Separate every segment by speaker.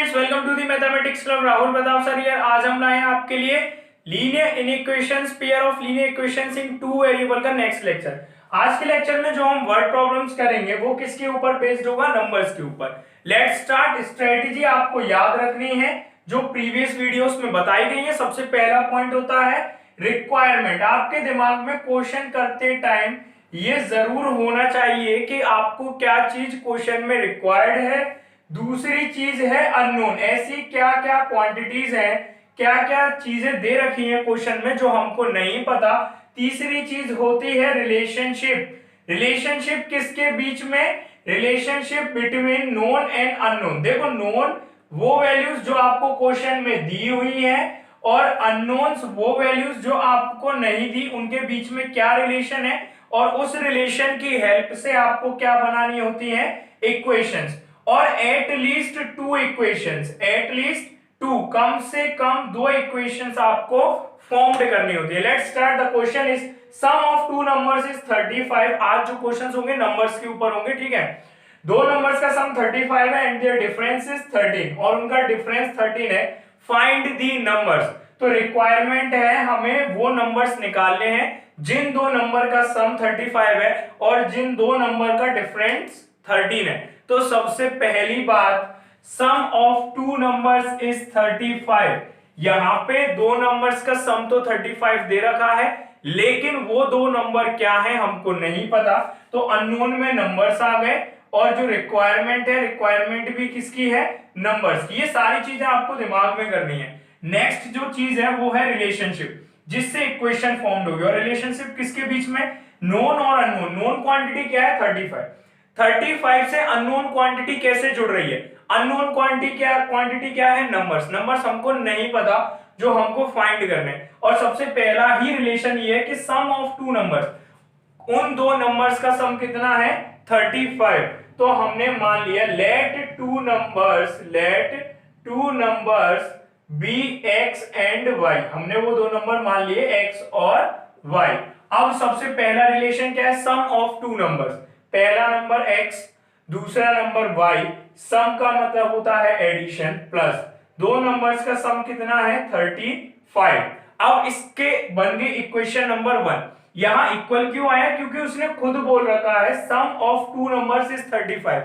Speaker 1: Friends, welcome to the mathematics club. Rahul Pratap sir here. आज हम लाए हैं आपके लिए linear inequations, pair of linear equations in two variable का नेक्स्ट लेक्चर। आज के लेक्चर में जो हम वर्ड प्रॉब्लम्स करेंगे वो किसके ऊपर बेस्ड होगा? नंबर्स के ऊपर। Let's start. स्ट्रेटजी आपको याद रखनी है जो प्रीवियस वीडियोस में बताई गई है। सबसे पहला पॉइंट होता है रिक्वायरमेंट। आपके दिमाग में क्वेश्चन करते टाइम ये जरूर होना चाहिए कि आपको क्या चीज क्वेश्चन में रिक्वायर्ड है। दूसरी चीज है अननोन। ऐसी क्या क्या क्वांटिटीज हैं, क्या क्या चीजें दे रखी हैं क्वेश्चन में जो हमको नहीं पता। तीसरी चीज होती है रिलेशनशिप। रिलेशनशिप किसके बीच में? Relationship between known and unknown. देखो, नोन वो वैल्यूज जो आपको क्वेश्चन में दी हुई है और अननोन्स वो वैल्यूज जो आपको नहीं दी, उनके बीच में क्या रिलेशन है और उस रिलेशन की हेल्प से आपको क्या बनानी होती है? इक्वेशंस। और at least two equations, at least two, कम से कम दो इक्वेशंस आपको फॉर्म्ड करनी होती है। Let's start. The question is sum of two numbers is 35। आज जो क्वेश्चंस होंगे नंबर्स के ऊपर होंगे, ठीक है। दो नंबर्स का सम 35 है एंड देयर डिफरेंस इज 13 और उनका डिफरेंस 13 है। Find the numbers. तो रिक्वायरमेंट है हमें वो नंबर्स निकालने हैं जिन दो नंबर का सम 35 है और जिन दो नंबर का डिफरेंस 13 है। तो सबसे पहली बात, सम ऑफ टू नंबर्स इज 35। यहां पे दो नंबर्स का सम तो 35 दे रखा है, लेकिन वो दो नंबर क्या है हमको नहीं पता। तो अननोन में नंबर्स आ गए और जो रिक्वायरमेंट है, रिक्वायरमेंट भी किसकी है? नंबर्स की। ये सारी चीजें आपको दिमाग में करनी है। नेक्स्ट जो चीज है वो है रिलेशनशिप, जिससे इक्वेशन फॉर्म्ड होगी। और रिलेशनशिप किसके बीच में? नोन और अननोन। नोन क्वांटिटी क्या है? 35। 35 से अननोन क्वांटिटी कैसे जुड़ रही है? अननोन क्वांटिटी क्या है? नंबर्स। नंबर्स हमको नहीं पता जो हमको फाइंड करने। और सबसे पहला ही रिलेशन ये है कि सम ऑफ टू नंबर्स, उन दो नंबर्स का सम कितना है? 35। तो हमने मान लिया let two numbers be x and y. हमने वो दो नंबर मान लिए एक्स और वाई। अब सबसे पहला रिलेशन क्या है? सम ऑफ टू नंबर्स। पहला नंबर x, दूसरा नंबर y। सम का मतलब होता है एडिशन, प्लस दो नंबर्स का सम कितना है? 35। अब इसके बन गई इक्वेशन नंबर 1। यहां इक्वल क्यों आया? क्योंकि उसने खुद बोल रखा है सम ऑफ टू नंबर्स इज 35।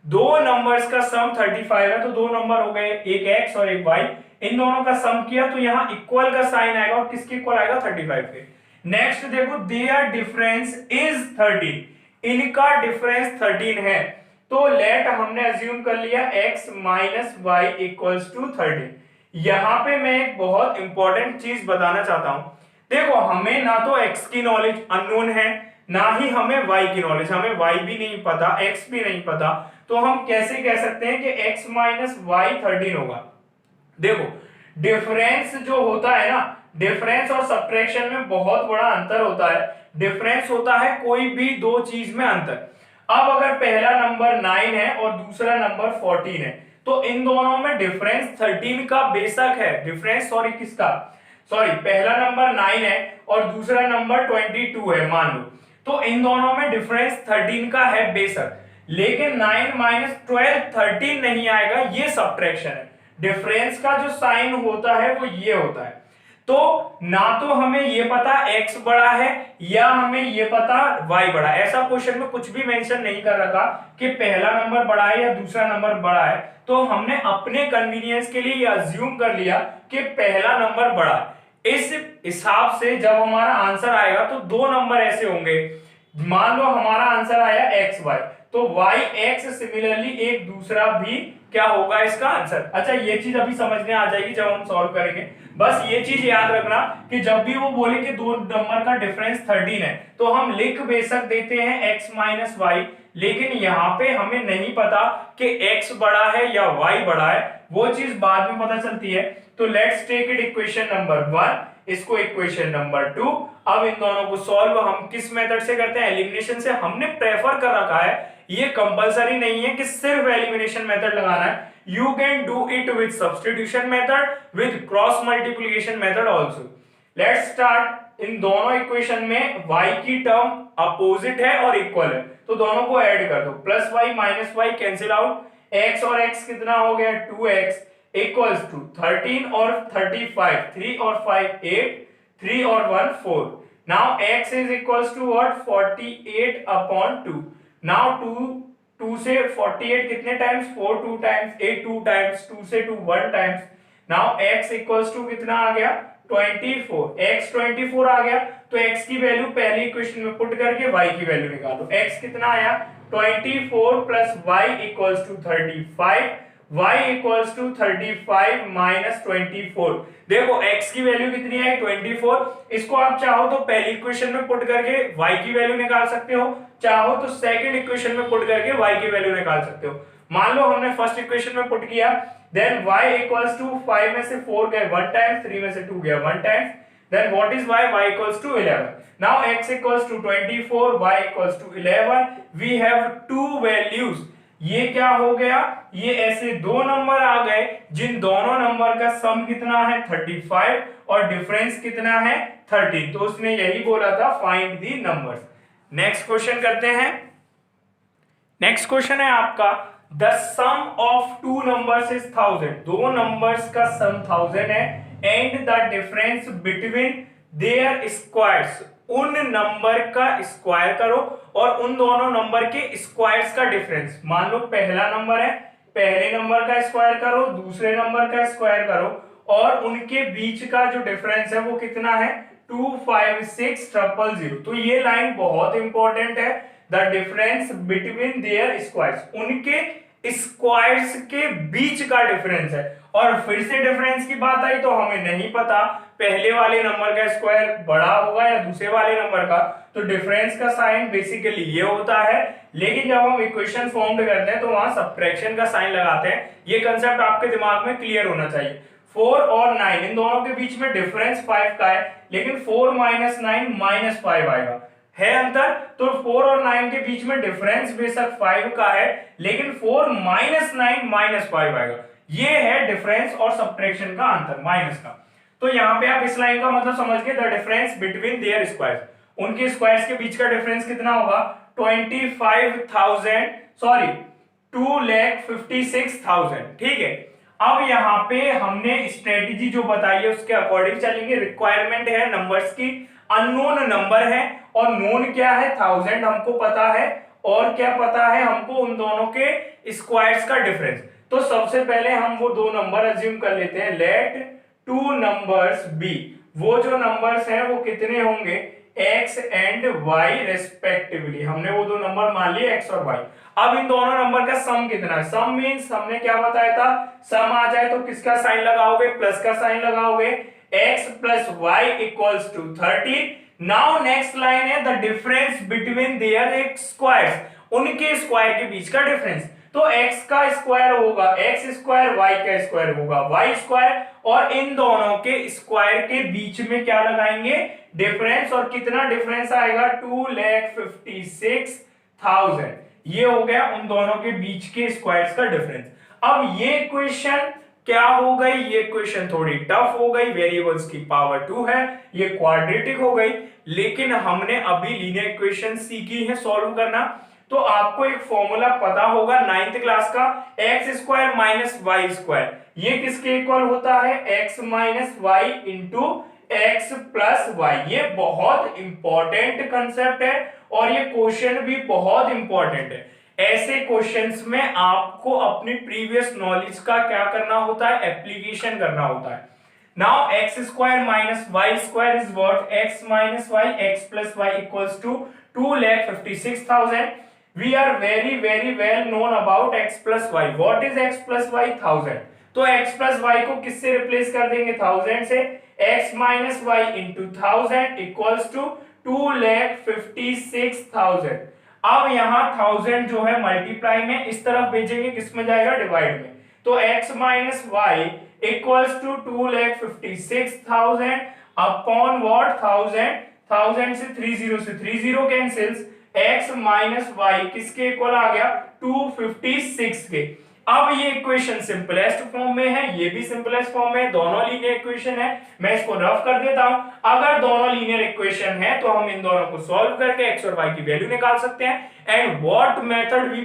Speaker 1: दो नंबर्स का सम 35 है तो दो नंबर हो गए, एक x और एक y। इन दोनों का सम किया तो यहां इक्वल का साइन आएगा और किसके इक्वल आएगा? 35 के। नेक्स्ट देखो, देयर डिफरेंस इज 13। इनका डिफरेंस 13 है। तो लेट हमने अज्यूम कर लिया x minus y equals to 13। यहां पे मैं एक बहुत इंपॉर्टेंट चीज बताना चाहता हूं। देखो, हमें ना तो x की नॉलेज अननोन है, ना ही हमें y की नॉलेज। हमें y भी नहीं पता, x भी नहीं पता। तो हम कैसे कह सकते हैं कि x माइनस वाई 13 होगा? देखो, डिफरेंस जो होता है ना, डिफरेंस और सब्ट्रैक्शन में बहुत बड़ा अंतर होता है। डिफरेंस होता है कोई भी दो चीज में अंतर। अब अगर पहला नंबर 9 है और दूसरा नंबर 14 है तो इन दोनों में डिफरेंस 13 का बेशक है। डिफरेंस किसका? पहला नंबर 9 है और दूसरा नंबर 22 है मान लो। तो इन दोनों में डिफरेंस 13 का है बेशक, लेकिन 9 माइनस 12 13 नहीं आएगा। ये सब्ट्रैक्शन है। डिफरेंस का जो साइन होता है वो ये होता है। तो ना तो हमें ये पता x बड़ा है या हमें ये पता y बड़ा है। ऐसा क्वेश्चन में कुछ भी मेंशन नहीं कर रखा कि पहला नंबर बड़ा है या दूसरा नंबर बड़ा है। तो हमने अपने कन्वीनियंस के लिए ये अज्यूम कर लिया कि पहला नंबर बड़ा है। इस हिसाब से जब हमारा आंसर आएगा तो दो नंबर ऐसे होंगे। मान लो हमारा आंसर आया एक्स वाई, तो वाई एक्स सिमिलरली एक दूसरा भी क्या होगा इसका आंसर। अच्छा, ये चीज अभी समझने आ जाएगी जब हम सॉल्व करेंगे। बस ये चीज याद रखना कि जब भी वो बोले कि दो नंबर का डिफरेंस 13 है तो हम लिख बेशक देते हैं x माइनस वाई, लेकिन यहाँ पे हमें नहीं पता कि x बड़ा है या y बड़ा है। वो चीज बाद में पता चलती है। तो let's take it equation number 1, इसको इक्वेशन नंबर 2। अब इन दोनों को सॉल्व हम किस मेथड से करते हैं? एलिमिनेशन से। हमने प्रेफर कर रखा है, ये कंपलसरी नहीं है कि सिर्फ एलिमिनेशन मेथड लगाना है। You can do it with substitution method, with cross multiplication method also. Let's start. इन दोनों इक्वेशन में y की टर्म अपोजिट है और इक्वल है तो दोनों को ऐड कर दो। Plus y minus y cancel out, x और x कितना हो गया 2x इक्वल्स टू 13 और 35, 3 और 5 8, 3 और 1 4. Now x is equals to what 48 upon 2. Now 2 से 48 कितने टाइम्स 4 2 टाइम्स 8 2 टाइम्स 2 से 2 1 times. Now x equals to कितना आ गया 24. x 24 आ गया तो x की वैल्यू पहली इक्वेशन में पुट करके y की वैल्यू निकालो. x कितना आया 24 plus y equals to 35. y equals to 35 minus 24. देखो x की वैल्यू कितनी आई 24. इसको आप चाहो तो पहली इक्वेशन में पुट करके y की वैल्यू निकाल सकते हो, चाहो तो सेकंड इक्वेशन में पुट करके y की वैल्यू निकाल सकते हो. मान लो हमने फर्स्ट इक्वेशन में पुट किया, देन y इक्वल्स टू 5 में से 4 गए 1 टाइम्स, 3 में से 2 गया 1 times. Then what is y? Y equals to 11. Now x equals to 24, y equals to 11. We have two values. ये क्या हो गया, ये ऐसे दो नंबर आ गए जिन दोनों नंबर का सम कितना है 35 और डिफरेंस कितना है 13. तो उसने यही बोला था find the numbers. Next question करते हैं. नेक्स्ट क्वेश्चन है आपका the sum of two numbers is 1000. दो नंबर्स का सम 1000 है and the difference between their squares. उन नंबर का स्क्वायर करो और उन दोनों नंबर के स्क्वायर्स का डिफरेंस. मान लो पहला नंबर है, पहले नंबर का स्क्वायर करो, दूसरे नंबर का स्क्वायर करो और उनके बीच का जो डिफरेंस है वो कितना है 256,000. तो ये लाइन बहुत इंपॉर्टेंट है. The difference between their squares, उनके स्क्वायर्स के बीच का डिफरेंस है. और फिर से डिफरेंस की बात आई तो हमें नहीं पता पहले वाले नंबर का स्क्वायर बड़ा होगा या दूसरे वाले नंबर का. तो डिफरेंस का साइन बेसिकली ये होता है, लेकिन जब हम इक्वेशन फॉर्म करते हैं तो वहां सब्ट्रैक्शन का साइन लगाते हैं. ये कंसेप्ट आपके दिमाग में क्लियर होना चाहिए. 4 और 9 इन दोनों के बीच में डिफरेंस 5 का है, लेकिन 4 माइनस 9 माइनस 5 आएगा. है अंतर. तो 4 और 9 के बीच में डिफरेंस बेशक 5 का है, लेकिन 4 माइनस 9 माइनस 5 आएगा. ये है डिफरेंस और सब्ट्रैक्शन का अंतर, माइनस का. तो यहाँ पे आप इस लाइन का मतलब समझ गए, the difference between their squares. उनके स्क्वायर्स के बीच का डिफरेंस कितना होगा 25,000 सॉरी 2,56,000. ठीक है. अब यहाँ पे हमने स्ट्रेटेजी जो बताई है उसके अकॉर्डिंग चलेंगे. रिक्वायरमेंट है नंबर्स की, अननोन नंबर है और नोन क्या है 1000 हमको पता है, और क्या पता है हमको उन दोनों के स्क्वायर्स का डिफरेंस. तो सबसे पहले हम वो दो नंबर अज्यूम कर लेते हैं. Let two numbers be. वो जो नंबर्स हैं वो कितने होंगे x एंड y रेस्पेक्टिवली. हमने वो दो नंबर मान लिए x और y. अब इन दोनों नंबर का सम कितना है. सम मींस हमने क्या बताया था, सम आ जाए तो किसका साइन लगाओगे प्लस का साइन लगाओगे. x plus y equals to 13. Now next line है the difference between their squares. उनके स्क्वायर के बीच का डिफरेंस. तो x का स्क्वायर होगा x स्क्वायर, y का स्क्वायर होगा y स्क्वायर, और इन दोनों के स्क्वायर के बीच में क्या लगाएंगे डिफरेंस. और कितना डिफरेंस आएगा 2,56,000. ये हो गया उन दोनों के बीच के स्क्वायर्स का डिफरेंस. अब ये क्वेश्चन क्या हो गई, ये क्वेश्चन थोड़ी टफ हो गई. वेरिएबल्स की पावर 2 है, ये क्वाड्रेटिक हो गई. लेकिन हमने अभी लीनियर इक्वेशन सीखी है सॉल्व करना, तो आपको एक फॉर्मूला पता होगा 9th क्लास का, x square minus y square. ये किसके इक्वल होता है x minus y into x plus y. ये बहुत इंपॉर्टेंट कंसेप्ट है और ये क्वेश्चन भी बहुत इंपॉर्टेंट है. ऐसे क्वेश्चंस में आपको अपनी प्रीवियस नॉलेज का क्या करना होता है, एप्लीकेशन करना होता है. Now x square minus y square is what x minus y, x plus y equals to 2,56,000. We are very well known about x plus y. What is x plus y? 1000. तो x plus y को किससे replace कर देंगे 1000 से. x minus y into 1000 equals to 2,56,000. अब यहाँ 1000 जो है मल्टीप्लाई में इस तरफ भेजेंगे, किस में जाएगा डिवाइड में. तो x minus y equals to 2,56,000 upon what 1000 से 30 कैंसिल्स. x माइनस वाई किसके इक्वल आ गया 256 के. अब ये इक्वेशन सिंपलेस्ट फॉर्म में है, ये भी सिंपलेस्ट फॉर्म में, दोनों लीनियर इक्वेशन है। मैं इसको रफ कर देता हूं। अगर दोनों लीनियर इक्वेशन है तो हम इन दोनों को सॉल्व करके एक्स और वाई की वैल्यू निकाल सकते हैं। And what method we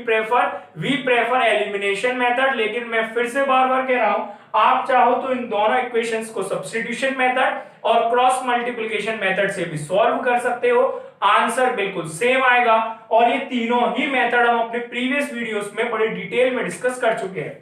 Speaker 1: prefer elimination method. लेकिन मैं फिर से बार बार कह रहा हूं, आप चाहो तो इन दोनों इक्वेशंस को सब्स्टिट्यूशन मेथड और क्रॉस मल्टीप्लिकेशन मेथड से भी सॉल्व कर सकते हो, आंसर बिल्कुल सेम आएगा। और ये तीनों ही मेथड हम अपने प्रीवियस वीडियोस में बड़े डिटेल में डिस्कस कर चुके हैं।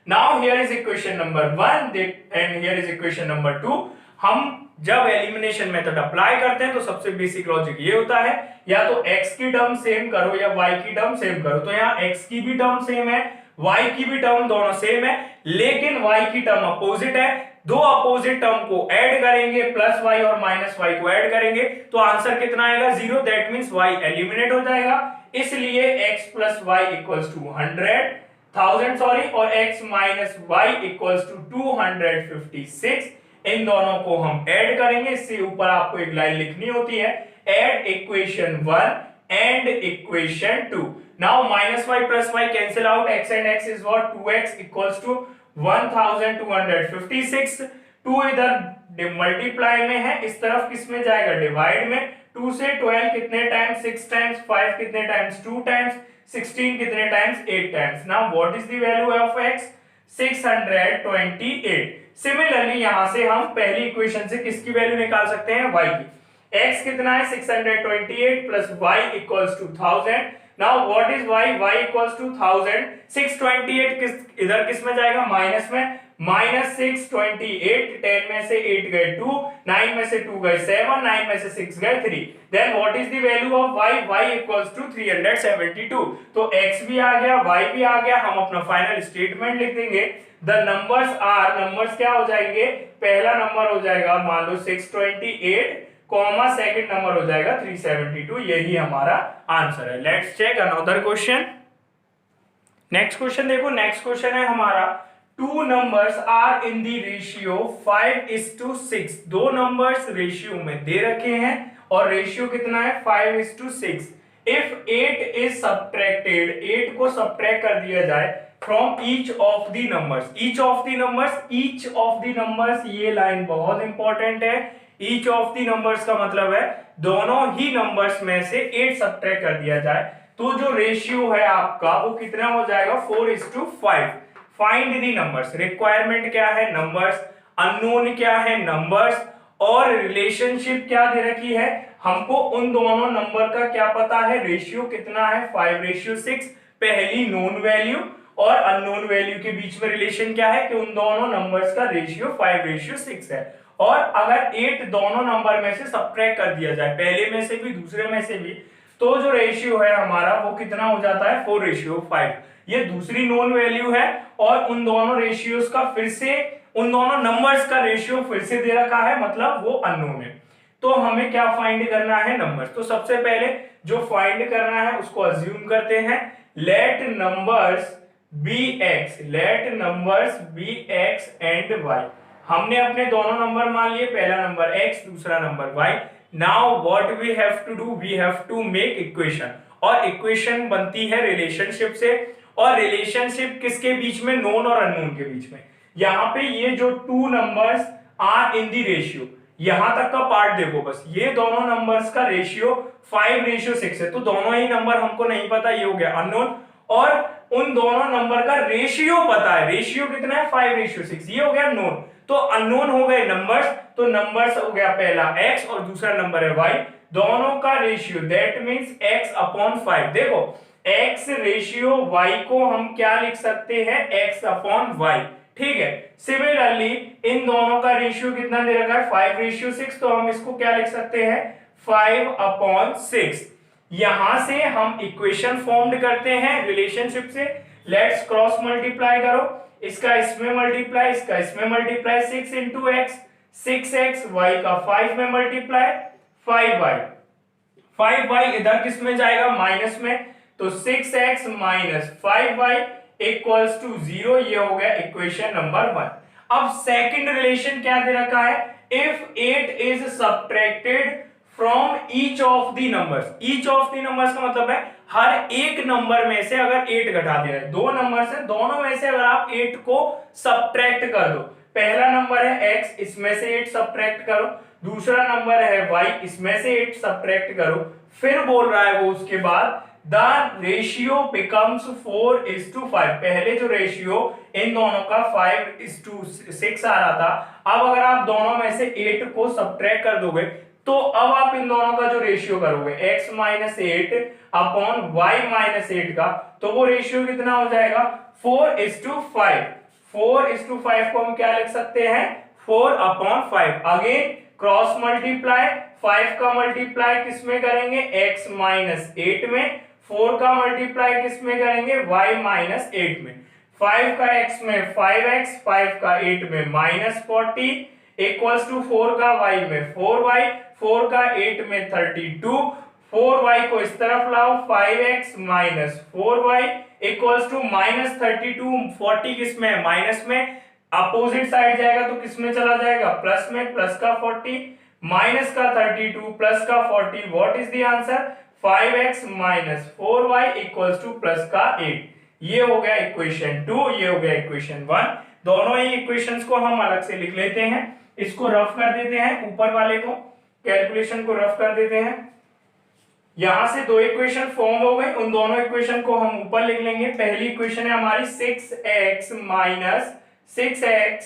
Speaker 1: Now here is equation number 1 and here is equation number 2। हम जब एलिमिनेशन मेथड अप्लाई करते हैं तो सबसे बेसिक लॉजिक ये होता है, या तो x की टर्म सेम करो या y की टर्म सेम करो। तो यहाँ x की भी टर्म सेम है, y की भी टर्म दोनों सेम है, लेकिन y की टर्म अपोजिट है। दो अपोजिट टर्म को ऐड करेंगे, प्लस y और माइनस y को ऐड करेंगे तो आंसर कितना आएगा? 0। दैट मींस y एलिमिनेट हो जाएगा। इसलिए x plus y equals to 100,000 sorry, और x minus y equals to 256। इन दोनों को हम ऐड करेंगे। इससे ऊपर आपको एक लाइन लिखनी होती है, add equation 1 and equation 2। Now minus y plus y cancel out, x and x is what? 2x equals to 1256। 2 इधर मल्टीप्लाई में है, इस तरफ किस में जाएगा? डिवाइड में। 2 से 12 कितने टाइम्स? 6 टाइम्स। 5 कितने टाइम्स? 2 टाइम्स। 16 कितने times? 8 times. Now what is the value of x? 628। Similarly यहां से हम पहली इक्वेशन से किसकी वैल्यू निकाल सकते हैं? y की। x कितना है? 628 plus y equals to 1000। Now what is y? y equals to 1000। 628 इधर किस में जाएगा? माइनस में। माइनस 628, 10 में से 8 गए 2, 9 में से 2 गए 7, 9 में से 6 गए 3। Then what is the value of y? y equals to 372। तो x भी आ गया, y भी आ गया। हम अपना फाइनल स्टेटमेंट लिख देंगे। द नंबर्स आर, नंबर्स क्या हो जाएंगे? पहला नंबर हो जाएगा मान लो 628, कॉमा सेकंड नंबर हो जाएगा 372। यही हमारा आंसर है। Let's check another question. Next question देखो। नेक्स्ट क्वेश्चन है हमारा, two numbers are in the ratio 5:6। दो नंबर्स रेशियो में दे रखे हैं और रेशियो कितना है? 5:6। इफ 8 इज सब्ट्रैक्टेड, 8 को सब्ट्रैक्ट कर दिया जाए from each of the numbers. Each of the numbers, each of the numbers, ये लाइन बहुत इंपॉर्टेंट है। ईच ऑफ द नंबर्स का मतलब है दोनों ही नंबर्स में से 8 सब्ट्रैक्ट कर दिया जाए तो जो रेशियो है आपका वो कितना हो जाएगा? 4:5। Find the numbers. रिक्वायरमेंट क्या है? नंबर्स। अननोन क्या है? नंबर्स। और रिलेशनशिप क्या दे रखी है हमको? उन दोनों नंबर का क्या पता है? रेशियो कितना है? 5:6। पहली नोन वैल्यू और अननोन वैल्यू के बीच में रिलेशन क्या है कि उन दोनों नंबर्स का रेशियो 5:6 है। और अगर 8 दोनों नंबर में से सब्ट्रैक्ट कर दिया जाए, पहले में से भी दूसरे में से भी, तो जो रेशियो है हमारा वो कितना हो जाता है? 4:5। ये दूसरी नोन वैल्यू है और उन दोनों रेशियोज का फिर से, उन दोनों नंबर्स का रेशियो फिर से दे रखा है, मतलब वो अननोन है। तो हमें क्या फाइंड करना है? नंबर्स। तो सबसे पहले जो फाइंड करना है उसको अज्यूम करते हैं, let numbers be x, let numbers be x and y. हमने अपने दोनों नंबर मान लिए, पहला नंबर x, दूसरा number y। Now what we have to do? We have to make equation. और इक्वेशन बनती है रिलेशनशिप से, और रिलेशनशिप किसके बीच में? नोन और अननोन के बीच में। यहाँ पे ये जो two numbers are in the ratio, यहां तक का पार्ट देखो बस। ये दोनों नंबर्स का रेशियो 5:6 है, तो दोनों ही नंबर हमको नहीं पता, ये हो गया अननोन। और उन दोनों नंबर का रेशियो पता है, रेशियो कितना है? 5:6, ये हो गया नोन। तो अननोन हो गए नंबर्स, तो नंबर्स हो गया पहला x और दूसरा नंबर है y। दोनों का रेशियो दैट मींस x/5। देखो x रेशियो y को हम क्या लिख सकते हैं? x/y। ठीक है। सिमिलरली इन दोनों का रेशियो कितना दे रखा है? 5:6, तो हम इसको क्या लिख सकते हैं? 5/6। यहां से हम इक्वेशन फॉर्म्ड करते हैं रिलेशनशिप से। लेट्स क्रॉस मल्टीप्लाई करो, इसका इसमें मल्टीप्लाई, इसका इसमें multiply. 6 into x 6x, y का 5 में मल्टीप्लाई 5y। 5y इधर किस में जाएगा? माइनस में। तो 6x minus 5y equals to 0। ये हो गया इक्वेशन नंबर 1। अब सेकंड रिलेशन क्या दे रखा है? If 8 is subtracted from each of the numbers. Each of the numbers का मतलब है हर एक नंबर में से अगर 8 घटा दिया है, दो नंबर से, दोनों में से अगर आप 8 को सब्ट्रैक्ट कर दो, पहला नंबर है x, इसमें से 8 सब्ट्रैक्ट करो, दूसरा नंबर है y, इसमें से 8 सब्ट्रैक्ट करो, फिर बोल रहा है वो उसके बाद द रेशियो बिकम्स 4:5। पहले जो रेशियो इन दोनों का 5:6 आ रहा था, अब अगर आप दोनों में से 8 को सब्ट्रैक्ट कर दोगे तो अब आप इन दोनों का जो रेशियो करोगे x minus 8 upon y minus 8 का, तो वो रेशियो कितना हो जाएगा 4:5। 4:5 को हम क्या लिख सकते हैं 4/5। अगेन क्रॉस मल्टीप्लाई, 5 का मल्टीप्लाई किस में करेंगे x माइनस 8 में, 4 का मल्टीप्लाई किस में करेंगे y माइनस 8 में, 5 का x में 5x, 5 का 8 में माइनस 40 इक्वल्स टू 4 का y में 4y, 4 का 8 में 32, 4y को इस तरफ लाओ 5x minus 4y equals to minus 32, 40 किस में है माइनस में, अपोजिट साइड जाएगा तो किस में चला जाएगा प्लस में, प्लस का 40 माइनस का 32 प्लस का 40, what is the answer 5x minus 4y equals to plus का 8। ये हो गया इक्वेशन 2, ये हो गया इक्वेशन 1। दोनों ही इक्वेशंस को हम अलग से लिख लेते हैं, इसको रफ कर देते हैं, ऊपर वाले को कैलकुलेशन को रफ कर देते हैं। यहां से दो इक्वेशन फॉर्म हो गए, उन दोनों इक्वेशन को हम ऊपर लिख लेंगे। पहली इक्वेशन है हमारी 6x minus 6x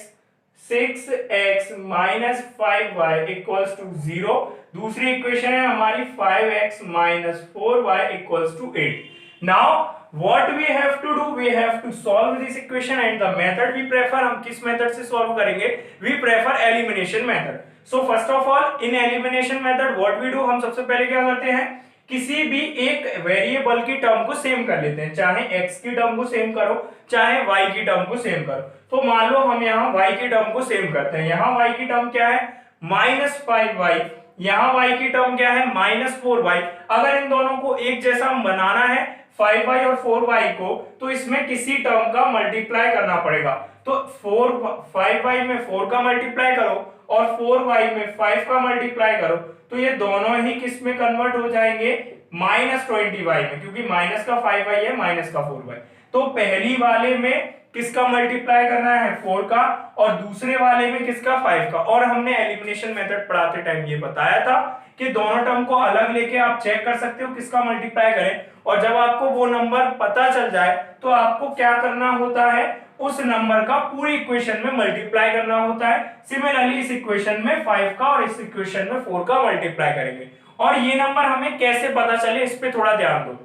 Speaker 1: minus 5y equals to 0। दूसरी इक्वेशन है हमारी 5x minus 4y equals to 8। Now what we have to do, we have to solve this equation and the method we prefer, हम किस method से solve करेंगे, we prefer elimination method। so first of all in elimination method what we do, हम सबसे पहले क्या करते हैं किसी भी एक वेरिएबल की टर्म को सेम कर लेते हैं, चाहे x की टर्म को सेम करो चाहे y की टर्म को सेम करो। तो मान लो हम यहाँ y की टर्म को सेम करते हैं, यहाँ y की टर्म क्या है माइनस 5y, यहाँ y की टर्म क्या है माइनस 4y। अगर इन दोनों को एक जैसा हम बनाना है 5y और 4y को, तो इसमें किसी टर्म का मल्टीप्लाई करना पड़ेगा। तो 5y में 4 का मल्टीप्लाई करो और 4y में 5 का मल्टीप्लाई करो, तो ये दोनों ही किस में कन्वर्ट हो जाएंगे माइनस 20y में, क्योंकि माइनस का 5y है माइनस का 4y। तो पहली वाले में किसका मल्टीप्लाई करना है 4 का और दूसरे वाले में किसका 5 का। और हमने एलिमिनेशन मेथड पढ़ाते टाइम ये बताया था कि दोनों टर्म को अलग लेके आप चेक कर सकते हो किसका मल्टीप्लाई करें, और जब आपको वो नंबर पता चल जाए तो आपको क्या करना होता है उस नंबर का पूरी इक्वेशन में मल्टीप्लाई करना होता है। सिमिलरली इस इक्वेशन में 5 का और इस इक्वेशन में 4 का मल्टीप्लाई करेंगे। और ये नंबर हमें कैसे पता चले इस पे थोड़ा ध्यान दो।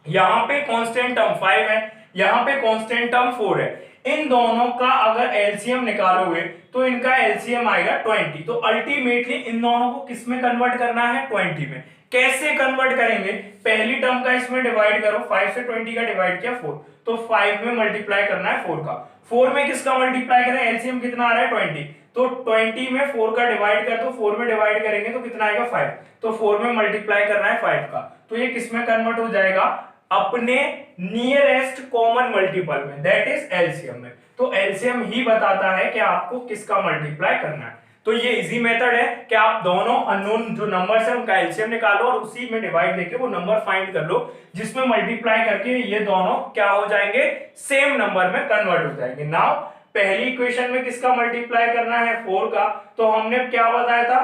Speaker 1: यहाँ पे कांस्टेंट टर्म 5 है, यहाँ पे कांस्टेंट टर्म 4 है, इन दोनों का अगर एलसीएम निकालोगे तो इनका एलसीएम आएगा 20। तो अल्टीमेटली इन दोनों को किस में कन्वर्ट करना है 20 में। कैसे कन्वर्ट करेंगे, पहली टर्म का इसमें डिवाइड करो, 5 से 20 का डिवाइड किया 4, तो 5 में मल्टीप्लाई करना है 4 का, 4 में किसका मल्टीप्लाई करें, एलसीएम कितना आ रहा है 20, तो 20 में 4 का डिवाइड कर दो, 4 में डिवाइड करेंगे तो कितना आएगा 5, तो 4 में मल्टीप्लाई करना है 5 का, तो ये किस में कन्वर्ट हो जाएगा अपने नियरेस्ट कॉमन मल्टीपल में, दैट इज एलसीएम में। तो एलसीएम ही बताता है कि आपको किसका मल्टीप्लाई करना है। तो ये इजी मेथड है कि आप दोनों अननोन जो नंबर्स है उनका एलसीएम निकालो और उसी में डिवाइड देके वो नंबर फाइंड कर लो, जिसमें मल्टीप्लाई करके ये दोनों क्या हो जाएंगे सेम नंबर में कन्वर्ट हो जाएंगे। नाउ पहली इक्वेशन में किसका मल्टीप्लाई करना है 4 का, तो हमने क्या बताया था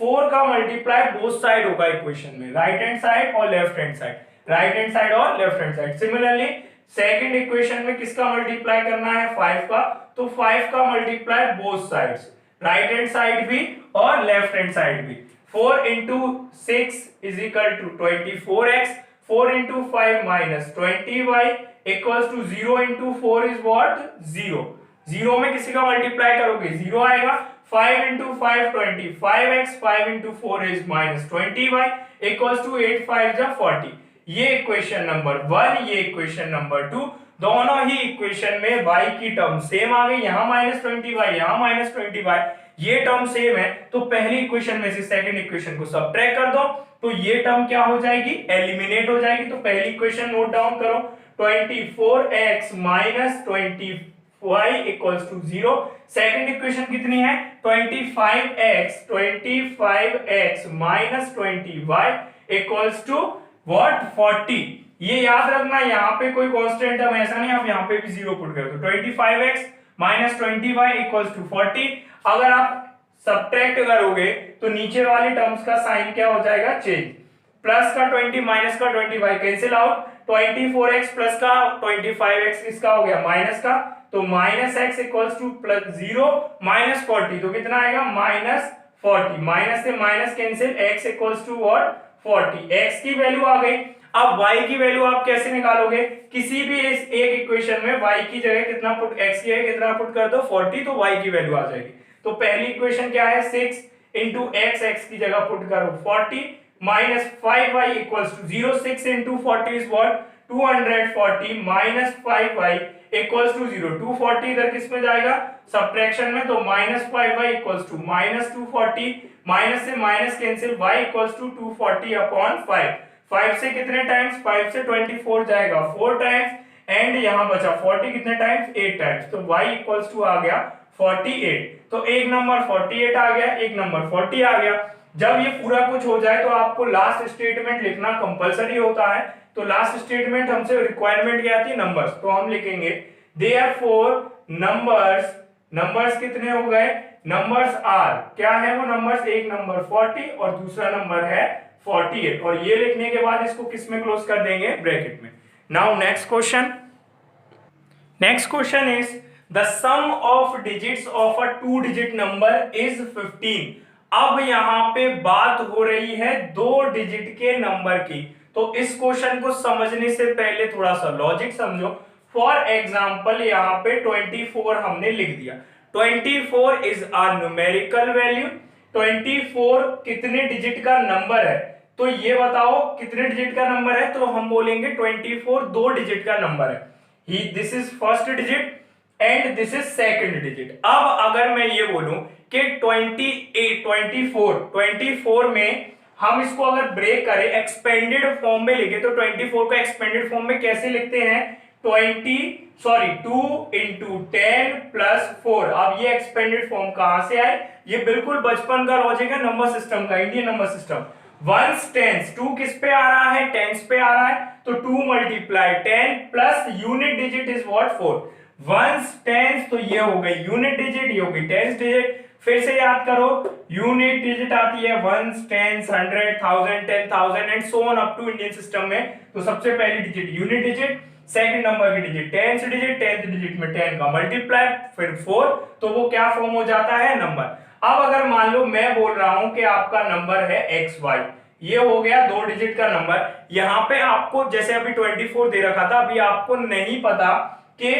Speaker 1: 4 का मल्टीप्लाई बोथ साइड होगा इक्वेशन में, राइट हैंड साइड और left hand side, right hand side और left hand side. Similarly second equation में किसका मल्टीप्लाई करना है 5 का, तो 5 का multiply both sides, right hand side भी और लेफ्ट हैंड साइड भी। 4 into 6 is equal to 24x, 4 into 5 minus 20y equals to 0 into 4 is what 0। 0 में किसी का मल्टीप्लाई करोगे 0 आएगा, 5 into 5 25x, 5 into 4 is minus 20y equals to 8 5 जा 40। ये इक्वेशन नंबर 1, ये इक्वेशन नंबर 2, दोनों ही इक्वेशन में y की टर्म सेम आ गई, यहाँ माइनस 20y यहाँ माइनस 20y, ये टर्म सेम है, तो पहली इक्वेशन में से सेकंड इक्वेशन को सब्ट्रैक्ट कर दो तो ये टर्म क्या हो जाएगी एलिमिनेट हो जाएगी। तो पहली इक्वेशन नोट डाउन करो 24x minus 20y equals to 0। Second equation कितनी है 25x minus 20y equals to what 40। ये याद रखना, यहाँ पे कोई कांस्टेंट टर्म ऐसा नहीं आप यहाँ पे भी जीरो पुट कर दो। 25x minus 20y equals to 40। अगर आप सब्ट्रैक्ट करोगे तो नीचे वाले टर्म्स का साइन क्या हो जाएगा, चेंज। प्लस का 20 माइनस का 20y cancel out. 24x plus का 25x किसका हो गया, माइनस का, तो minus x equals to plus 0 minus 40, तो कितना आएगा माइनस 40। माइनस से minus cancel, x equals to what 40। x की वैल्यू आ गई। अब y की वैल्यू आप कैसे निकालोगे, किसी भी इस एक इक्वेशन में y की जगह कितना पुट, x की जगह कितना पुट कर दो 40, तो y की वैल्यू आ जाएगी। तो पहली इक्वेशन क्या है 6 इंटू x की जगह पुट करो 40 minus 5y equals to 0। 6 into 40 is what 240 minus 5y equals to 0। 240 इधर किस में जाएगा, सब्ट्रैक्शन में, तो minus 5y equals to minus 240, minus से minus cancel, y equals to 240 upon 5। 5 से कितने टाइम्स, 5 से 24 जाएगा 4 टाइम्स, एंड यहां बचा 40 कितने टाइम्स, 8 टाइम्स, तो y इक्वल्स टू आ गया 48। तो एक नंबर 48 आ गया, एक नंबर 40 आ गया। जब ये पूरा कुछ हो जाए तो आपको लास्ट स्टेटमेंट लिखना कंपलसरी होता है। तो लास्ट स्टेटमेंट हमसे रिक्वायरमेंट क्या आती है, नंबर्स, तो हम लिखेंगे देयरफॉर नंबर्स, नंबर्स कितने हो गए, नंबर्स आर, क्या है वो नंबर्स, एक नंबर 40 और दूसरा नंबर है 48, और ये लिखने के बाद इसको किस में क्लोज कर देंगे, ब्रैकेट में। Now next question, next question is the sum of digits of a 2 digit number is 15। अब यहां पे बात हो रही है 2 डिजिट के नंबर की। तो इस क्वेश्चन को समझने से पहले थोड़ा सा लॉजिक समझो। फॉर एग्जांपल यहां पे 24 हमने लिख दिया। 24 इज अ न्यूमेरिकल वैल्यू। 24 कितने डिजिट का नंबर है, तो ये बताओ कितने डिजिट का नंबर है, तो हम बोलेंगे 24 2 डिजिट का नंबर है। This is first digit and this is second digit. अब अगर मैं ये बोलूं कि 24 में हम इसको अगर ब्रेक करें, एक्सपेंडेड फॉर्म में लिखे, तो 24 को एक्सपेंडेड फॉर्म में कैसे लिखते हैं, 2 इंटू 10 प्लस 4। अब ये एक्सपेंडेड फॉर्म कहां से आए, ये बिल्कुल बचपन का लॉजिक है नंबर सिस्टम का, Indian number system. Ones tens, 2 किस पे आ रहा है, टेंस पे आ रहा है, तो 2 multiply 10 plus unit digit is what 4। Ones tens, तो ये हो गई यूनिट डिजिट, ये हो गई टेंस डिजिट। फिर से याद करो, यूनिट डिजिट आती है ones, tens, 100, 1000, 10,000 and so on up to Indian system में। तो सबसे पहली digit unit digit, second number की digit tens digit, tenth digit में 10 का मल्टीप्लाई, फिर 4, तो वो क्या फॉर्म हो जाता है, नंबर। अब अगर मान लो मैं बोल रहा हूं कि आपका नंबर है XY, ये हो गया 2 डिजिट का नंबर। यहां पे आपको जैसे अभी 24 दे रखा था, अभी आपको नहीं पता कि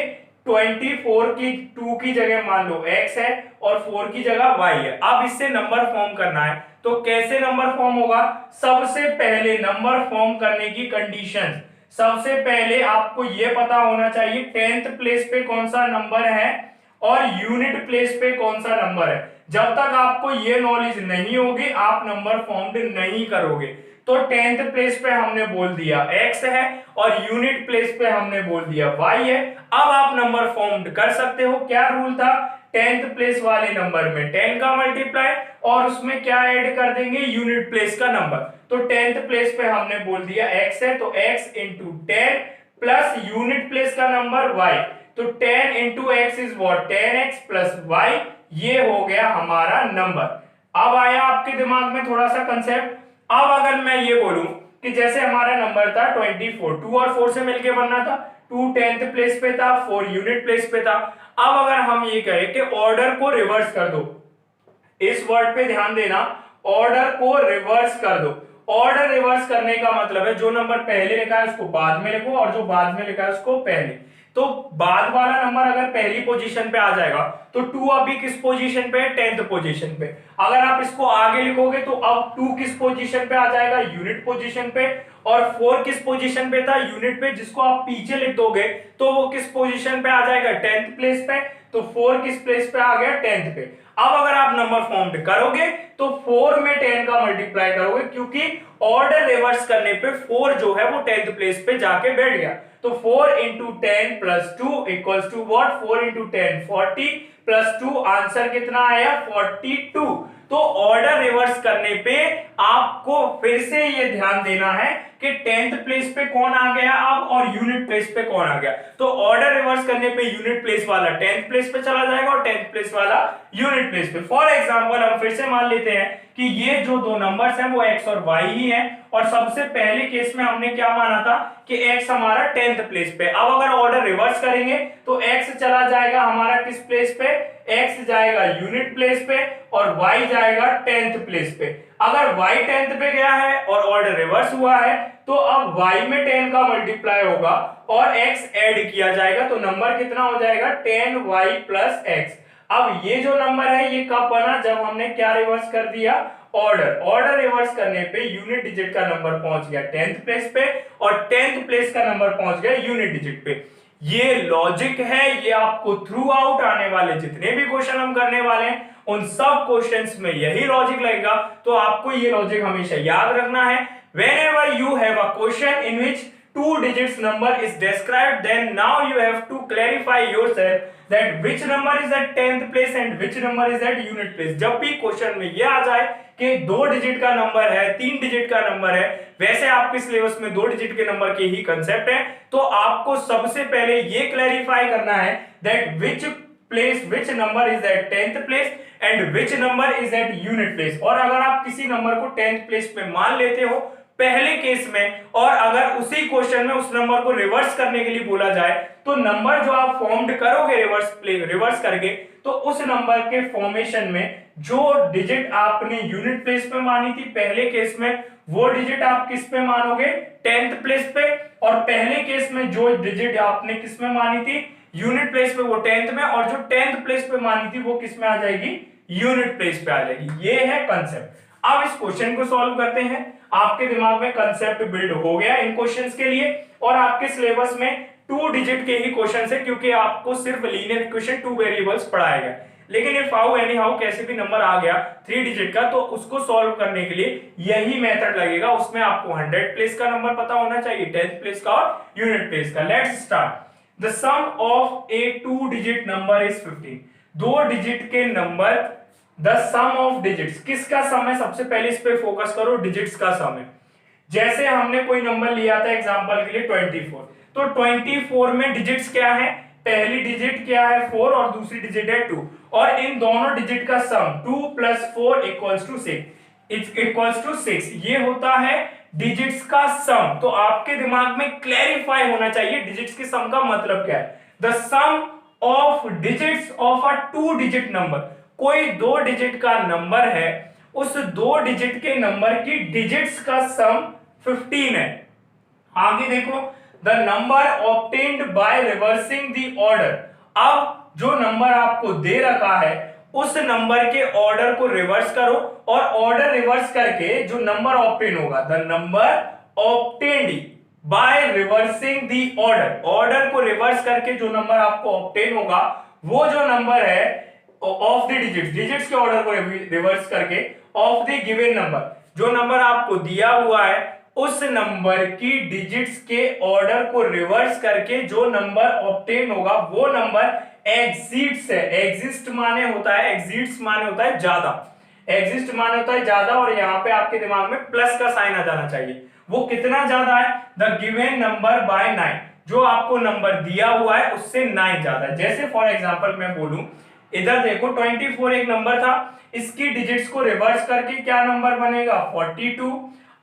Speaker 1: 24 की 2 की जगह मान लो x है और 4 की जगह y है। अब इससे नंबर फॉर्म करना है, तो कैसे नंबर फॉर्म होगा, सबसे पहले नंबर फॉर्म करने की कंडीशन, सबसे पहले आपको यह पता होना चाहिए 10th प्लेस पे कौन सा नंबर है और यूनिट प्लेस पे कौन सा नंबर है। जब तक आपको ये नॉलेज नहीं होगी आप नंबर फॉर्म नहीं करोगे। तो 10th प्लेस पे हमने बोल दिया x है और यूनिट प्लेस पे हमने बोल दिया y है। अब आप नंबर फॉर्म कर सकते हो। क्या रूल था, 10th प्लेस वाले नंबर में 10 का मल्टीप्लाई और उसमें क्या ऐड कर देंगे, यूनिट प्लेस का नंबर। तो 10th प्लेस पे हमने बोल दिया x है, तो x into 10 plus unit place का नंबर y, तो 10 into x is what 10x plus y, ये हो गया हमारा नंबर। अब आया आपके दिमाग में थोड़ा सा कंसेप्ट। अब अगर मैं ये बोलूं कि जैसे हमारा नंबर था 24, 2 और 4 से मिलके बनना था, 2 10th प्लेस पे था, 4 यूनिट प्लेस पे था। अब अगर हम ये कहें कि ऑर्डर को रिवर्स कर दो, इस वर्ड पे ध्यान देना, ऑर्डर को रिवर्स कर दो। ऑर्डर रिवर्स करने का मतलब है जो नंबर पहले लिखा है उसको बाद में लिखो और जो बाद में लिखा है उसको पहले। तो बाद वाला नंबर अगर पहली पोजीशन पे आ जाएगा तो 2 अभी किस पोजीशन पे है, 10th पोजीशन पे। अगर आप इसको आगे लिखोगे तो अब 2 किस पोजीशन पे आ जाएगा, यूनिट पोजीशन पे, और 4 किस पोजीशन पे था, यूनिट पे। जिसको आप पीछे लिख दोगे तो वो किस पोजीशन पे आ जाएगा, 10th प्लेस पे। तो 4 किस प्लेस पे आ गया, 10th पे। अब अगर आप नंबर फॉर्म करोगे तो 4 में 10 का मल्टीप्लाई करोगे, क्योंकि ऑर्डर रिवर्स करने पे 4 जो है वो 10th प्लेस पे जाके बैठ गया। तो 4 into 10 plus 2 equals to what, 4 into 10 40 +2, answer कितना आया 42। तो ऑर्डर रिवर्स करने पे आपको फिर से ये ध्यान देना है कि 10th प्लेस पे कौन आ गया अब और यूनिट प्लेस पे कौन आ गया। तो ऑर्डर रिवर्स करने पे यूनिट प्लेस वाला 10th प्लेस पे चला जाएगा और 10th प्लेस वाला यूनिट प्लेस पे। फॉर एग्जांपल हम फिर से मान लेते हैं कि ये जो दो नंबर्स हैं वो x और y ही हैं, और सबसे पहले केस में हमने क्या माना था कि x हमारा 10th प्लेस पे। अब अगर ऑर्डर रिवर्स करेंगे तो x चला जाएगा हमारा किस प्लेस पे, x जाएगा यूनिट प्लेस पे और y जाएगा 10th प्लेस पे। अगर y 10th पे गया है और ऑर्डर रिवर्स हुआ है तो अब y में 10 का मल्टीप्लाई होगा और x ऐड किया जाएगा, तो नंबर कितना हो जाएगा 10y प्लस x। अब ये जो नंबर है ये कब बना, जब हमने क्या रिवर्स कर दिया, ऑर्डर रिवर्स करने पे यूनिट डिजिट का नंबर पहुंच गया 10th प्लेस पे और 10th प्लेस का नंबर पहुंच गया यूनिट डिजिट पे। ये लॉजिक है, ये आपको थ्रू आउट आने वाले जितने भी क्वेश्चन हम करने वाले हैं उन सब क्वेश्चंस में यही लॉजिक लगेगा। तो आपको ये लॉजिक हमेशा याद रखना है। whenever you have a question in which two digits number is described, then now you have to clarify yourself that which number is at 10th place and which number is at unit place। जब भी question में ये आ जाए कि 2 digit का number है 3 digit का number है, वैसे आपके सिलेबस में 2 डिजिट के नंबर के ही कंसेप्ट है, तो आपको सबसे पहले ये क्लैरिफाई करना है that which place which number is at 10th place and which number is at unit place। और अगर आप किसी नंबर को 10th प्लेस पे मान लेते हो पहले केस में, और अगर उसी क्वेश्चन में उस नंबर को रिवर्स करने के लिए बोला जाए तो नंबर जो आप फॉर्म्ड करोगे रिवर्स करके, तो उस नंबर के फॉर्मेशन में जो डिजिट आपने यूनिट प्लेस पे मानी थी पहले केस में, वो डिजिट आप किस पे मानोगे 10th प्लेस पे, और पहले केस में जो डिजिट आपने किस में मानी थी यूनिट प्लेस पे वो 10th में, और जो 10th प्लेस पे मानी थी वो किस में आ जाएगी यूनिट प्लेस पे आ जाएगी। ये है कंसेप्ट। अब इस क्वेश्चन को सॉल्व करते हैं। आपके दिमाग में कंसेप्ट बिल्ड हो गया इन क्वेश्चंस के लिए, और आपके सिलेबस में 2 डिजिट के ही क्वेश्चंस है क्योंकि आपको सिर्फ लीनियर इक्वेशन 2 वेरिएबल्स पढ़ाया गया। लेकिन इफ हाउ एनी हाउ कैसे भी नंबर आ गया 3 डिजिट का, तो उसको सॉल्व करने के लिए यही मेथड लगेगा। उसमें आपको 100 प्लेस का नंबर पता होना चाहिए, 10th प्लेस का और यूनिट प्लेस का। Let's start. The sum of a 2 digit number is 15। 2 digit के नंबर, द सम ऑफ डिजिट्स, किसका सम है, सबसे पहले इस पे फोकस करो, डिजिट्स का सम है। जैसे हमने कोई नंबर लिया था एग्जांपल के लिए 24, तो 24 में डिजिट्स क्या है, पहली डिजिट क्या है 4 और दूसरी डिजिट है 2, और इन दोनों डिजिट का सम 2 + 4 = 6, इट्स इक्वल्स टू 6। ये होता है डिजिट्स का सम। तो आपके दिमाग में क्लैरिफाई होना चाहिए डिजिट्स के सम का मतलब क्या है। The sum of digits of a 2 digit number, कोई 2 डिजिट का नंबर है, उस 2 डिजिट के नंबर की डिजिट्स का सम 15 है। आगे देखो, the number obtained by reversing the order. अब जो नंबर आपको दे रखा है उस नंबर के ऑर्डर को रिवर्स करो, और ऑर्डर रिवर्स करके जो नंबर ऑब्टेन होगा, the number obtained by reversing the order, order को रिवर्स करके जो नंबर आपको ऑब्टेन होगा वो जो नंबर है ऑफ द डिजिट्स के ऑर्डर को रिवर्स करके ऑफ द गिवन नंबर, जो नंबर आपको दिया हुआ है उस नंबर की डिजिट्स के ऑर्डर को रिवर्स करके जो नंबर ऑब्टेन होगा वो नंबर एग्जिट्स है। एग्जिस्ट माने होता है, एग्जिट्स माने होता है ज्यादा, एग्जिस्ट माने होता है ज्यादा, और यहाँ पे आपके दिमाग में प्लस का साइन आ जाना चाहिए। वो कितना ज्यादा है, द गिवन नंबर बाय 9, जो आपको नंबर दिया हुआ है उससे 9 ज्यादा है। जैसे फॉर एग्जांपल मैं बोलूं, इधर देखो 24 एक नंबर था, इसकी डिजिट्स को रिवर्स करके क्या नंबर बनेगा 42।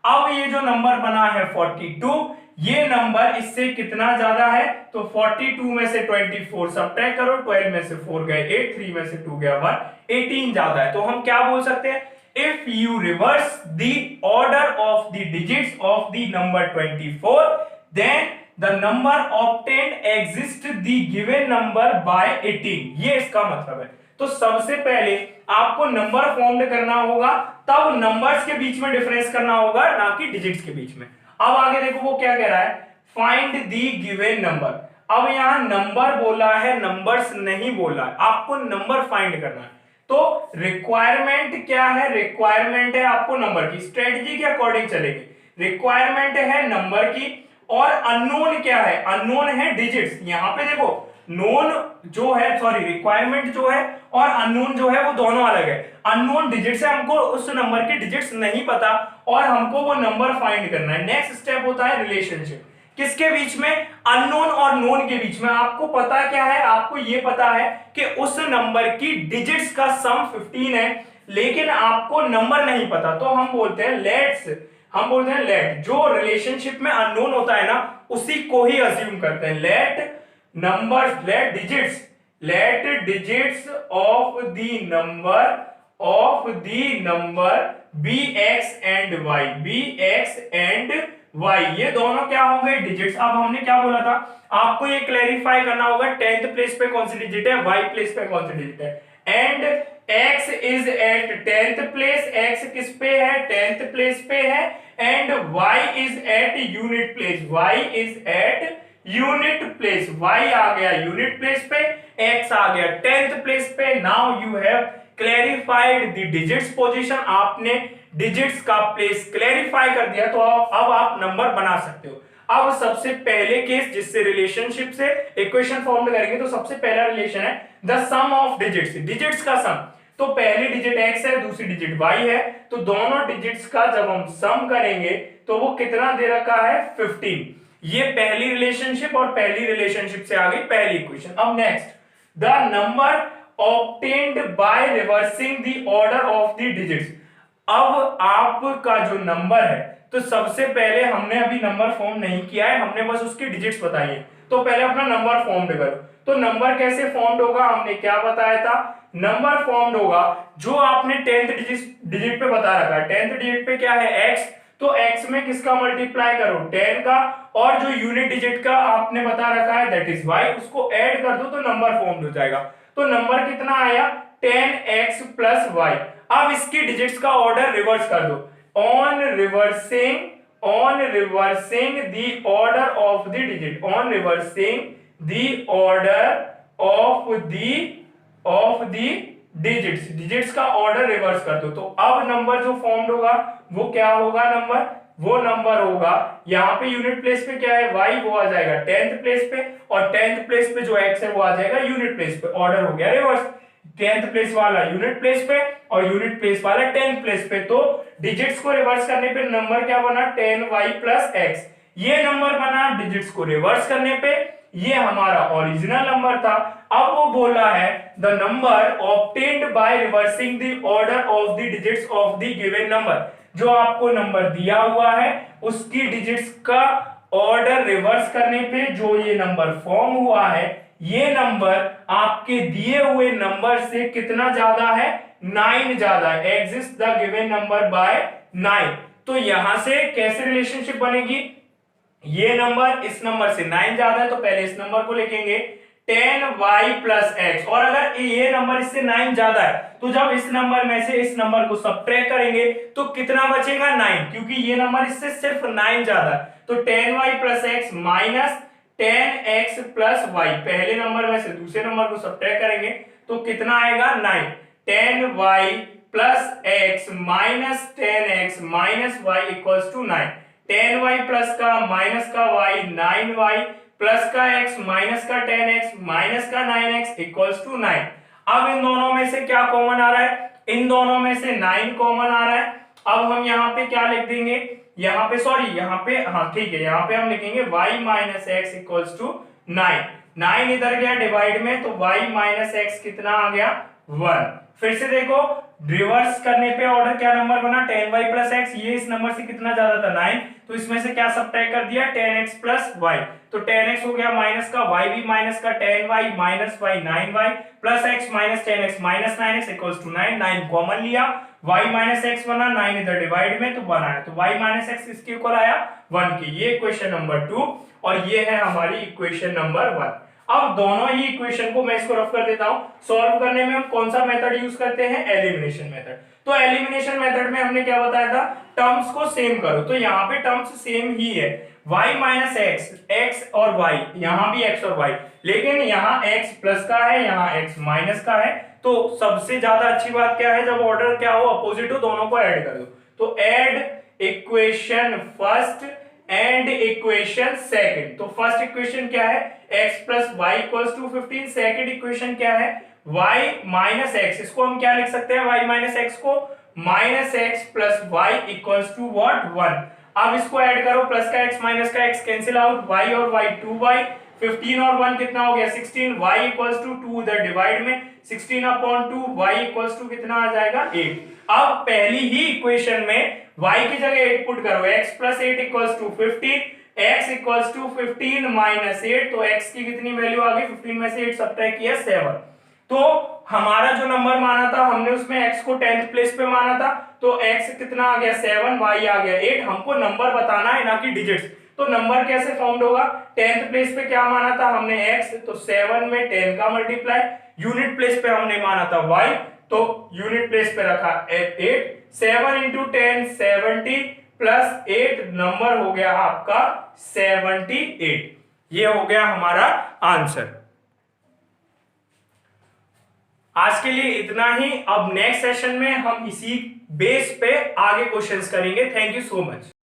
Speaker 1: अब ये जो नंबर बना है 42, ये नंबर इससे कितना ज्यादा है, तो 42 में से 24 सब्ट्रैक्ट करो, 12 में से 4 गए 8, 3 में से 2 गया 1, 18 ज्यादा है। तो हम क्या बोल सकते हैं, if you reverse the order of the digits of the number 24, then the number obtained exceeds the given number by 18। ये इसका मतलब है। तो सबसे पहले आपको नंबर फॉर्म करना होगा, तब नंबर्स के बीच में डिफरेंस करना होगा, ना कि डिजिट्स के बीच में। अब आगे देखो वो क्या कह रहा है, फाइंड द गिवन नंबर। अब यहां नंबर बोला है, नंबर्स नहीं बोला है, आपको नंबर फाइंड करना है। तो रिक्वायरमेंट क्या है, रिक्वायरमेंट है आपको नंबर की, स्ट्रेटजी के अकॉर्डिंग चलेगी। रिक्वायरमेंट है नंबर की, और अननोन क्या है, अननोन है डिजिट्स। यहां पे देखो नोन जो है, सॉरी रिक्वायरमेंट जो है और अननोन जो है वो दोनों अलग है। अननोन डिजिट से हमको उस नंबर के डिजिट्स नहीं पता और हमको वो नंबर फाइंड करना है। नेक्स्ट स्टेप होता है रिलेशनशिप। किसके बीच में? अननोन और नोन के बीच में। आपको पता क्या है? आपको ये पता है कि उस नंबर की डिजिट्स का सम 15 है, लेकिन आपको नंबर नहीं पता, तो हम बोलते हैं लेट। जो रिलेशनशिप में अननोन होता है ना, उसी को ही अज्यूम करते हैं। Let digits of the number bx and y, ये दोनों क्या होंगे? डिजिट्स। अब हमने क्या बोला था? आपको ये क्लैरिफाई करना होगा 10th प्लेस पे कौन सी डिजिट है, y प्लेस पे कौन सी डिजिट है। And x is at 10th place, x किस पे है? 10th प्लेस पे है। And y is at unit place, y आ गया यूनिट प्लेस पे, x आ गया 10th प्लेस पे। Now you have clarified the digits position, आपने डिजिट्स का प्लेस क्लैरिफाई कर दिया, तो अब आप नंबर बना सकते हो। अब सबसे पहले केस जिससे रिलेशनशिप से इक्वेशन फॉर्म करेंगे, तो सबसे पहला रिलेशन है द सम ऑफ डिजिट्स का सम। तो पहली डिजिट x है, दूसरी डिजिट y है, तो दोनों डिजिट्स का जब हम सम करेंगे तो वो कितना दे रखा है? 15। ये पहली रिलेशनशिप, और पहली रिलेशनशिप से आ गई पहली इक्वेशन। अब next, the number obtained by reversing the order of the digits. अब आपका जो नंबर है, तो सबसे पहले हमने अभी नंबर फॉर्म नहीं किया है, हमने बस उसकी डिजिट्स बताई है। तो पहले अपना नंबर फॉर्म करो। तो नंबर कैसे फॉर्म होगा? हमने क्या बताया था? नंबर फॉर्म होगा जो आपने 10th डिजिट पे बता रखा है। 10th डिजिट पे क्या है? x, तो x में किसका मल्टीप्लाई करो? 10 का, और जो यूनिट डिजिट का आपने बता रखा है दैट इज y, उसको ऐड कर दो तो नंबर फॉर्म हो जाएगा। तो नंबर कितना आया? 10x plus y। अब इसकी डिजिट्स का ऑर्डर रिवर्स कर दो। On reversing the order of the digit, on reversing the order of the digits का ऑर्डर रिवर्स कर दो। तो अब नंबर जो फॉर्म्ड होगा वो क्या होगा? वो नंबर होगा, यहाँ पे यूनिट प्लेस पे क्या है? y, वो आ जाएगा 10th प्लेस पे, और 10th प्लेस पे जो x है वो आ जाएगा यूनिट प्लेस पे। ऑर्डर हो गया रिवर्स, 10th प्लेस वाला यूनिट प्लेस पे और यूनिट प्लेस वाला 10th प्लेस पे। तो डिजिट्स को रिवर्स करने पे नंबर क्या बना? 10y plus x। ये नंबर बना डिजिट्स को रिवर्स करने पे, ये हमारा ओरिजिनल नंबर था। अब वो बोला है the number obtained by reversing the order of the digits of the given number. जो आपको नंबर दिया हुआ है उसकी डिजिट्स का ऑर्डर रिवर्स करने पे जो ये नंबर फॉर्म हुआ है, ये नंबर आपके दिए हुए नंबर से कितना ज्यादा है? 9 ज्यादा है। Exist the given number bye 9। तो यहां से कैसे रिलेशनशिप बनेगी? ये नंबर इस नंबर से 9 ज्यादा है, तो पहले इस नंबर को लिखेंगे 10y प्लस x, और अगर ये नंबर इससे 9 ज्यादा है तो जब इस नंबर में से इस नंबर को सबट्रैक्ट करेंगे तो कितना बचेगा? 9, क्योंकि ये नंबर इससे सिर्फ 9 ज्यादा है। तो 10y plus x minus 10x plus y, पहले नंबर में से दूसरे नंबर को सबट्रैक्ट करेंगे तो कितना आएगा? 9। 10y plus x minus 10x minus y equals to 9। 10y plus का माइनस का y, 9y प्लस का x माइनस का 10x माइनस का 9x इक्वल्स टू 9। अब इन दोनों में से क्या कॉमन आ रहा है? इन दोनों में से 9 कॉमन आ रहा है। अब हम यहाँ पे क्या लिख देंगे? यहाँ पे सॉरी, यहाँ पे हाँ ठीक है, यहाँ पे हम लिखेंगे y minus x equals to 9। 9 इधर गया डिवाइड में, तो y माइनस एक्स कितना आ गया? 1। फिर से देखो, रिवर्स करने पे ऑर्डर क्या नंबर बना? 10y plus x. ये इस नंबर से कितना ज्यादा था? 9, तो इसमें से क्या सबट्रैक्ट कर दिया? 10x plus y। तो 10x हो गया माइनस का, y भी माइनस का, 10y minus y 9y plus x minus 10x minus 9x equals to 9। 9 common लिया, y माइनस एक्स बना, 9 इधर डिवाइड में तो 1 आया, तो y माइनस एक्स इसके इक्वल आया 1 की। ये इक्वेशन नंबर 2 और ये है हमारी इक्वेशन नंबर 1। अब दोनों ही इक्वेशन को मैं इसको रफ कर देता हूं। सॉल्व करने में हम कौन सा मेथड यूज करते हैं? Elimination method. तो एलिमिनेशन मेथड में हमने क्या बताया था? टर्म्स को सेम करो। तो यहाँ पे टर्म्स सेम ही है, y माइनस एक्स, x और y, यहाँ भी x और y, लेकिन यहाँ x प्लस का है, यहाँ x माइनस का है। तो सबसे ज्यादा अच्छी बात क्या है? जब ऑर्डर क्या हो, अपोजिट हो, दोनों को ऐड कर दो। तो add equation first and equation second. तो फर्स्ट इक्वेशन क्या है, x plus y equals to 15। Second equation क्या है, y माइनस एक्स। इसको हम क्या लिख सकते हैं, y माइनस एक्स को minus x plus y equals to what 1। अब इसको ऐड करो, प्लस का x माइनस का x कैंसिल आउट, y और y 2y, 15 और 1 कितना हो गया 16, y इक्वल्स टू 2 उधर डिवाइड में 16 अपॉन 2, y इक्वल्स टू कितना आ जाएगा 8। अब पहली ही इक्वेशन में y की जगह 8 पुट करो, x plus 8 equals to 15, x equals to 15 minus 8, तो x की कितनी वैल्यू आ गई, 15 में से 8 सब्ट्रैक्ट किया 7। तो हमारा जो नंबर माना था हमने उसमें x को 10th प्लेस पे माना था, तो x कितना आ गया 7, y आ गया 8। हमको नंबर बताना है ना कि डिजिट्स। तो नंबर कैसे फाउंड होगा, 10th प्लेस पे क्या माना था हमने x, तो 7 में 10 का मल्टीप्लाई, यूनिट प्लेस पे हमने माना था y, तो यूनिट प्लेस पे रखा 8, 7 इंटू 10 70 प्लस 8, नंबर हो गया आपका 78। ये हो गया हमारा आंसर। आज के लिए इतना ही। अब नेक्स्ट सेशन में हम इसी बेस पे आगे क्वेश्चंस करेंगे। Thank you so much.